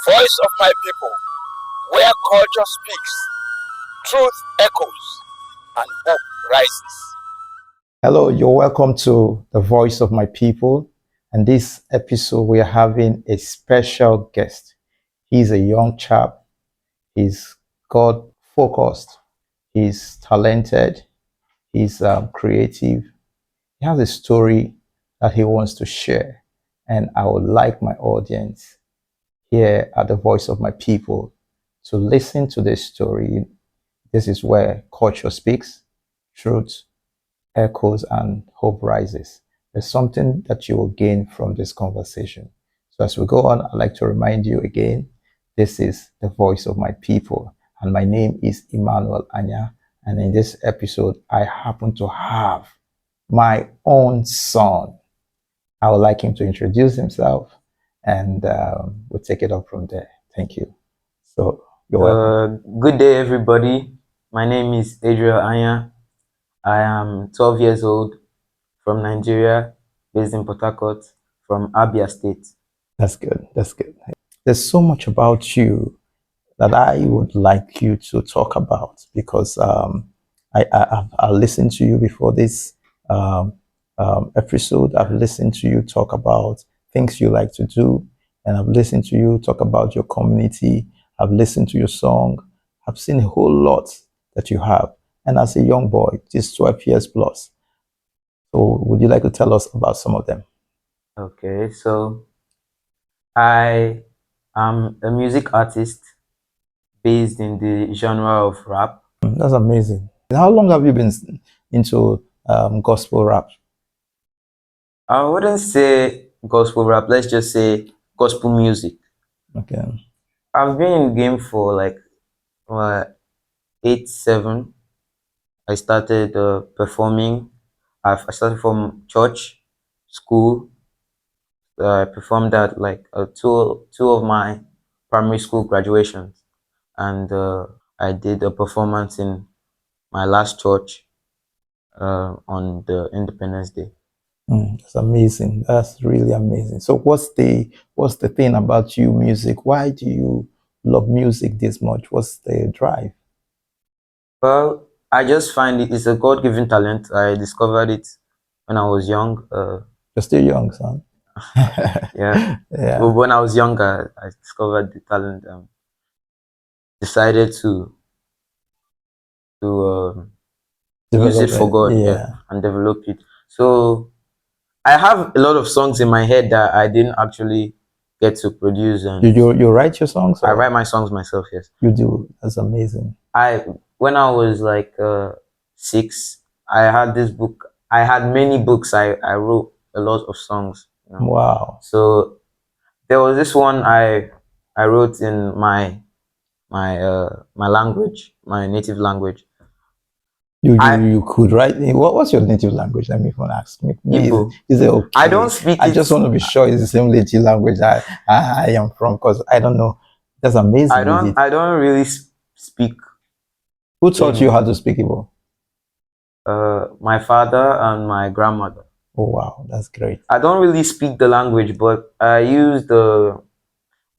Voice of my people, where culture speaks, truth echoes, and hope rises. Hello, you're welcome to the Voice of My People. And this episode, we are having a special guest. He's a young chap. He's God focused. He's talented. He's creative. He has a story that he wants to share. And I would like my audience here at the Voice of My People to listen to this story. This is where culture speaks, truth echoes, and hope rises. There's something that you will gain from this conversation. So as we go on, I'd like to remind you again, this is the Voice of My People, and my name is Emmanuel Anya. And in this episode, I happen to have my own son. I would like him to introduce himself, and we'll take it up from there. Thank you. So you're welcome. Good day, everybody. My name is Adriel Anya. I am 12 years old, from Nigeria, based in Port Harcourt, from Abia State. That's good. That's good. There's so much about you that I would like you to talk about because I listened to you before this episode. I've listened to you talk about things you like to do, and I've listened to you talk about your community. I've listened to your song. I've seen a whole lot that you have. And as a young boy, just 12 years plus. So would you like to tell us about some of them? Okay, so I am a music artist based in the genre of rap. That's amazing. How long have you been into gospel rap? I wouldn't say gospel rap, let's just say gospel music. Okay. I've been in the game for like 7. I started performing. I started from church, school. I performed at like two of my primary school graduations, and I did a performance in my last church on the Independence Day. That's amazing. That's really amazing. So what's the thing about you music? Why do you love music this much? What's the drive? Well, I just find it's a God-given talent. I discovered it when I was young. You're still young, son. Yeah. Yeah. Well, when I was younger, I discovered the talent. Decided to use it for God, Yeah. and develop it. So I have a lot of songs in my head that I didn't actually get to produce, and You write your songs? I or- write my songs myself. Yes, You do. That's amazing. when I was like 6, I had this book. I had many books. I wrote a lot of songs. Wow. So there was this one I wrote in my language, my native language. You could write. What's your native language? Let me even ask. Igbo. Is it okay? I don't speak I it. just want to be sure it's the same native language I am from, because I don't know. That's amazing. I don't really speak. Who taught you how to speak Igbo? My father and my grandmother. Oh wow, that's great. I don't really speak the language, but I use the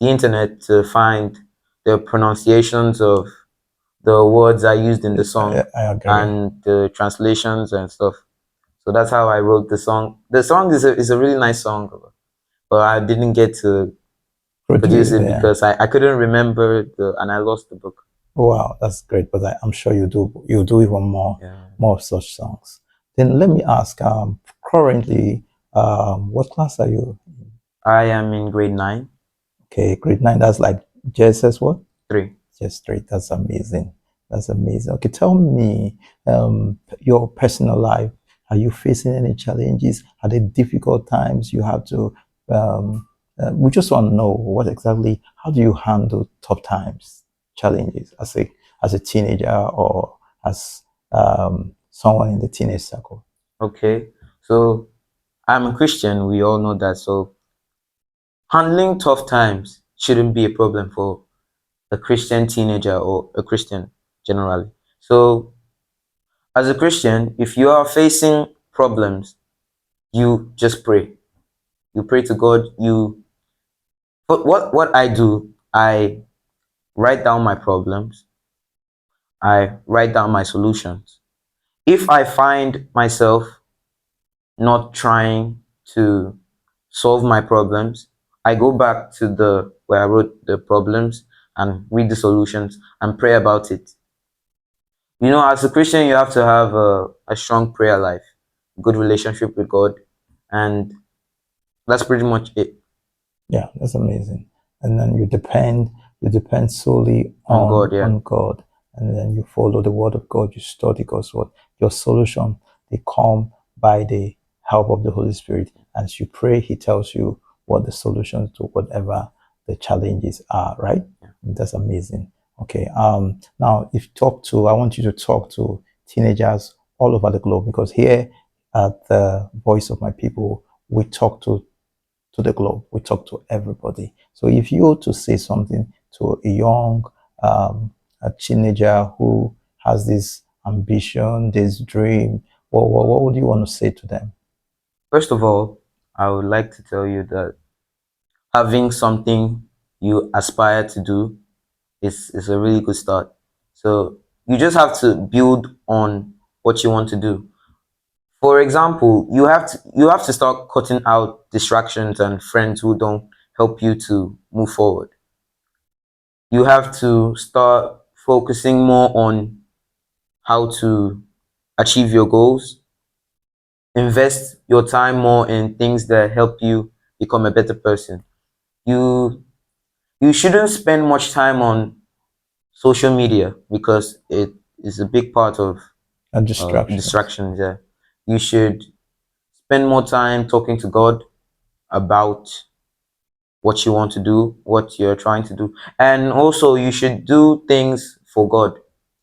internet to find the pronunciations of the words I used in the song I agree. and the translations and stuff. So that's how I wrote the song. The song is a really nice song, but I didn't get to produce it because I couldn't remember and I lost the book. Wow, that's great. But I'm sure you do even more of such songs. Then let me ask. Currently, what class are you? I am in grade 9. Okay, grade 9. That's like JSS what? 3. Just 3. That's amazing. That's amazing. Okay, tell me your personal life. Are you facing any challenges? Are there difficult times you have to? We just want to know how do you handle tough times, challenges as a teenager or as someone in the teenage circle? Okay, so I'm a Christian. We all know that. So handling tough times shouldn't be a problem for a Christian teenager or a Christian generally. So as a Christian, if you are facing problems, you just pray. You pray to God. But what I do I write down my problems. I write down my solutions. If I find myself not trying to solve my problems, I go back to the where I wrote the problems and read the solutions and pray about it. You know, as a Christian, you have to have a strong prayer life, good relationship with God, and that's pretty much it. Yeah, that's amazing. And then you depend solely On God, yeah. on God, and then you follow the word of God. You study God's word. Your solution, they come by the help of the Holy Spirit. As you pray, He tells you what the solutions to whatever the challenges are. Right? That's amazing. Okay. Now, I want you to talk to teenagers all over the globe, because here at the Voice of My People, we talk to the globe. We talk to everybody. So if you were to say something to a young a teenager who has this ambition, this dream, what would you want to say to them? First of all, I would like to tell you that having something you aspire to do is a really good start. So you just have to build on what you want to do. For example, you have to start cutting out distractions and friends who don't help you to move forward. You have to start focusing more on how to achieve your goals. Invest your time more in things that help you become a better person. You you shouldn't spend much time on social media because it is a big part of Distractions. distractions. Yeah, you should spend more time talking to God about what you want to do, what you're trying to do, and also you should do things for God.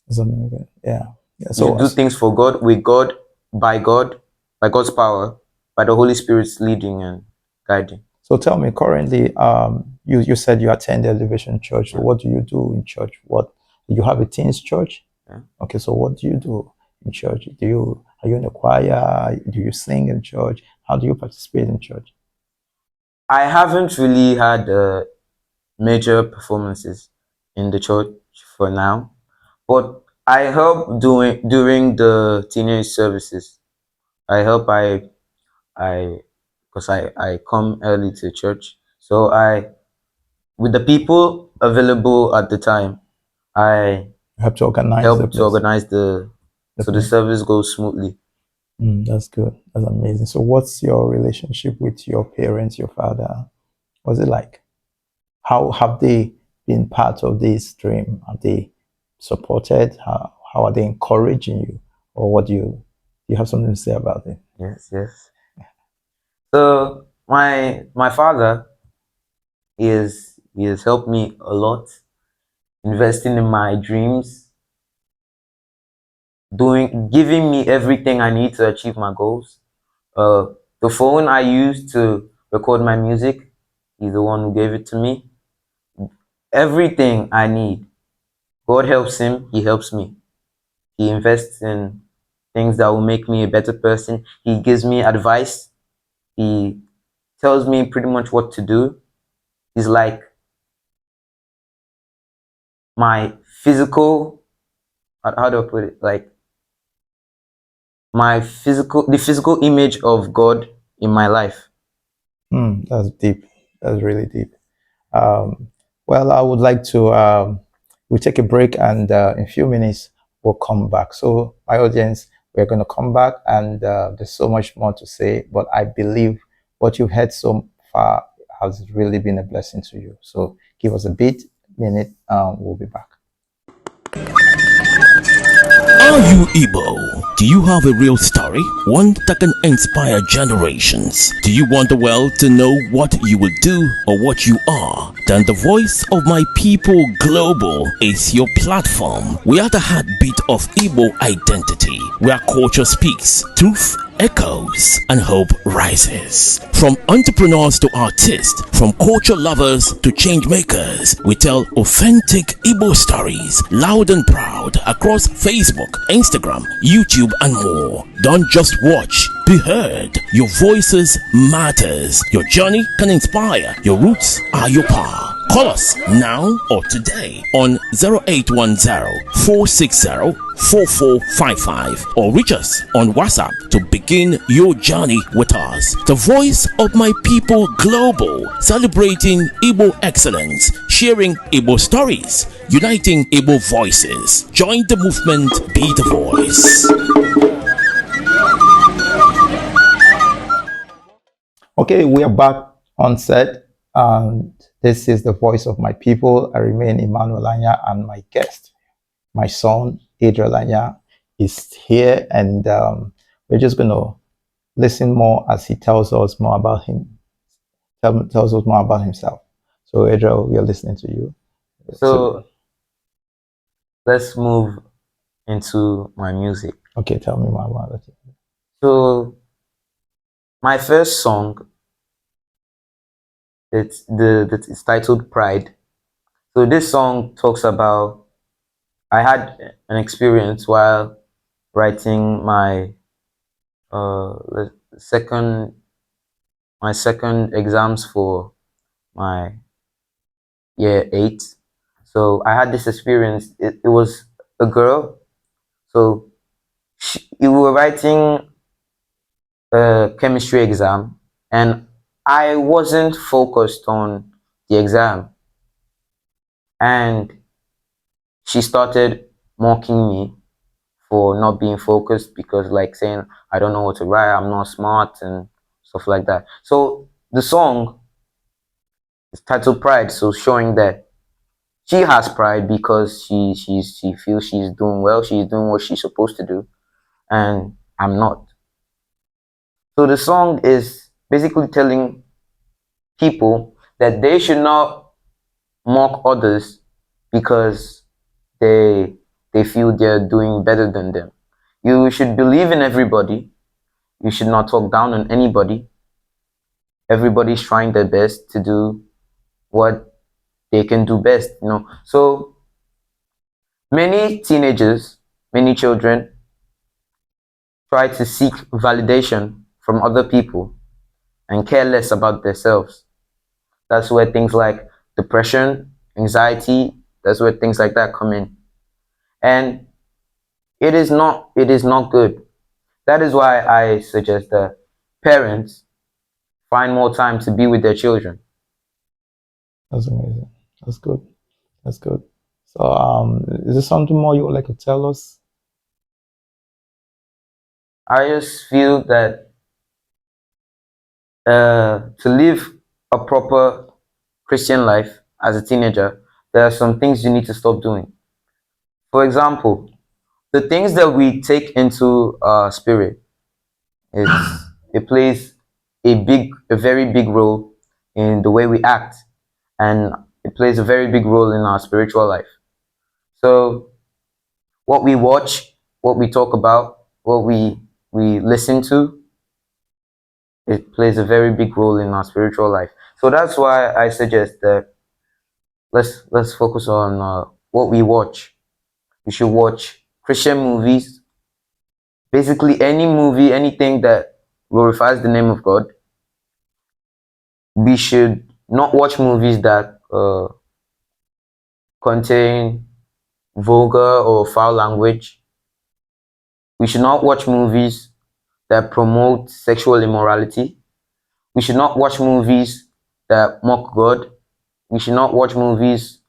Something like that. Yeah. Yeah. You should do things for God, with God, by God's power, by the Holy Spirit's leading and guiding. So tell me, currently, you said you attend Elevation Church. So Yeah. what do you do in church? What you have a teens church? Yeah. Okay, so what do you do in church? Are you in a choir? Do you sing in church? How do you participate in church? I haven't really had major performances in the church for now, but I help doing during the teenage services. I help I because I come early to church, so I with the people available at the time, I You have to organize the help to place. organize so the service goes smoothly. That's good. That's amazing. So what's your relationship with your parents, your father? What's it like? How have they been part of this dream? Are they supported? How are they encouraging you? Or what do you have something to say about it? Yes, yes. So my father he has helped me a lot, investing in my dreams, giving me everything I need to achieve my goals. Uh, the phone I use to record my music, he's the one who gave it to me. Everything I need. God helps him, he helps me. He invests in things that will make me a better person. He gives me advice. He tells me pretty much what to do. He's like my physical, how do I put it? Like the physical image of God in my life. That's deep. That's really deep. Um, well, I would like to we'll take a break, and in a few minutes we'll come back. So, my audience, we're going to come back, and there's so much more to say, but I believe what you've heard so far has really been a blessing to you. So, give us a minute, we'll be back. Are you Igbo? Do you have a real story? One that can inspire generations? Do you want the world to know what you will do or what you are? Then the Voice of My People Global is your platform. We are the heartbeat of Igbo identity, where culture speaks, truth echoes, and hope rises. From entrepreneurs to artists, from culture lovers to change makers, we tell authentic Igbo stories loud and proud across Facebook, Instagram, YouTube, and more. Don't just watch, be heard. Your voices matters. Your journey can inspire. Your roots are your power. Call us now or today on 0810-460-4455 or reach us on WhatsApp to begin your journey with us. The Voice of My People Global, celebrating Igbo excellence, sharing Igbo stories, uniting Igbo voices. Join the movement, be the voice. Okay, we are back on set, and this is the Voice of My People. I remain Emmanuel Anya, and my guest, my son Adriel Anya, is here, and we're just going to listen more as he tells us more about tells us more about himself. So Adriel, we are listening to you. So let's move into my music. Okay, tell me more about it. So my first song, it's titled Pride. So this song talks about, I had an experience while writing my second exams for my year 8. So I had this experience. It was a girl. So we were writing a chemistry exam, and I wasn't focused on the exam. And she started mocking me for not being focused, because like saying I don't know what to write, I'm not smart and stuff like that. So the song is titled Pride, so showing that she has pride because she feels she's doing well, she's doing what she's supposed to do, and I'm not. So the song is basically telling people that they should not mock others because they feel they're doing better than them. You should believe in everybody. You should not talk down on anybody. Everybody's trying their best to do what they can do best, you know. So many teenagers, many children try to seek validation from other people and care less about themselves. That's where things like depression, anxiety, that's where things like that come in. And it is not good. That is why I suggest that parents find more time to be with their children. That's amazing. That's good. That's good. So is there something more you would like to tell us? I just feel that to live a proper Christian life as a teenager, there are some things you need to stop doing. For example, the things that we take into our spirit, it plays a very big role in the way we act, and it plays a very big role in our spiritual life. So what we watch, what we talk about, what we listen to, it plays a very big role in our spiritual life. So that's why I suggest that let's focus on what we watch. We should watch Christian movies, basically any movie, anything that glorifies the name of God. We should not watch movies that contain vulgar or foul language. We should not watch movies that promote sexual immorality. We should not watch movies that mock God. We should not watch movies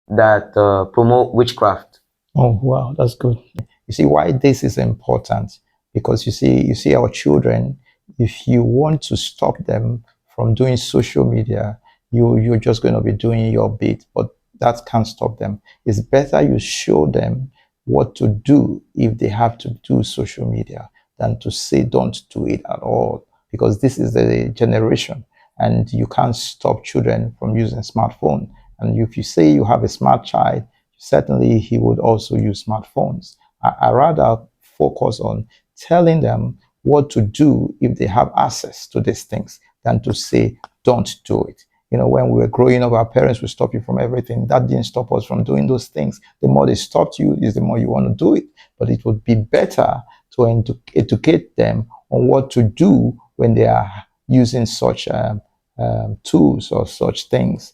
that promote witchcraft. Oh, wow, that's good. You see why this is important? Because you see our children, if you want to stop them from doing social media, you're just going to be doing your bit, but that can't stop them. It's better you show them what to do if they have to do social media than to say don't do it at all, because this is the generation and you can't stop children from using smartphone. And if you say you have a smart child, certainly he would also use smartphones. I rather focus on telling them what to do if they have access to these things than to say don't do it. You know, when we were growing up, our parents would stop you from everything. That didn't stop us from doing those things. The more they stopped you, is the more you want to do it. But it would be better to educate them on what to do when they are using such tools or such things.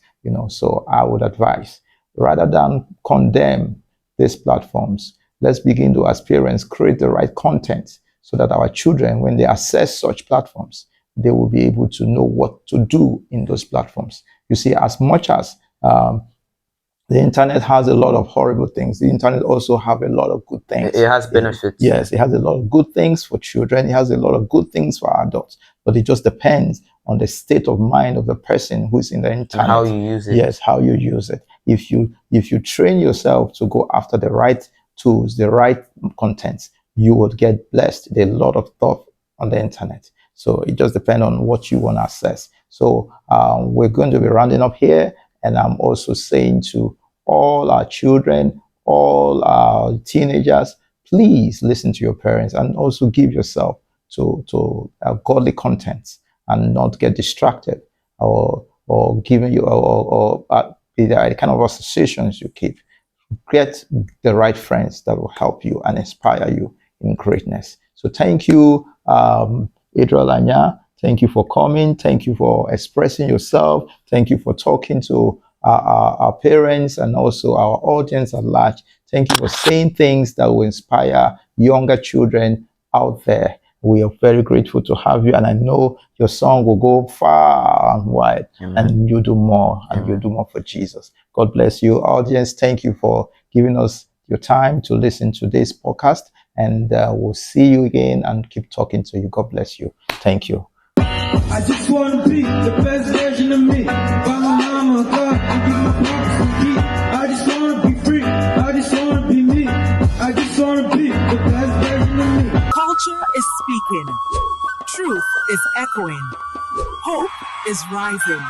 So I would advise, rather than condemn these platforms, let's begin to, as parents, create the right content so that our children, when they access such platforms, they will be able to know what to do in those platforms. You see, as much as the internet has a lot of horrible things, the internet also have a lot of good things. It has benefits. Yes, it has a lot of good things for children. It has a lot of good things for adults. But it just depends on the state of mind of the person who's in the internet. And how you use it. Yes, how you use it. If you train yourself to go after the right tools, the right contents, you would get blessed. There's a lot of stuff on the internet. So it just depends on what you want to access. So we're going to be rounding up here. And I'm also saying to all our children, all our teenagers, please listen to your parents and also give yourself to godly contents and not get distracted or giving you or the kind of associations you keep. Get the right friends that will help you and inspire you in greatness. So thank you, Adriel, Anya. Thank you for coming. Thank you for expressing yourself. Thank you for talking to our parents and also our audience at large. Thank you for saying things that will inspire younger children out there. We are very grateful to have you, and I know your song will go far and wide. Amen. And you do more, and Amen. You do more for Jesus. God bless you, audience. Thank you for giving us your time to listen to this podcast, and we'll see you again and keep talking to you. God bless you. Thank you. I just want to be the best version of me. By my mama, God, and give my promise to keep. I just want to be free. I just want to be me. I just want to be the best version of me. Culture is speaking. Truth is echoing. Hope is rising.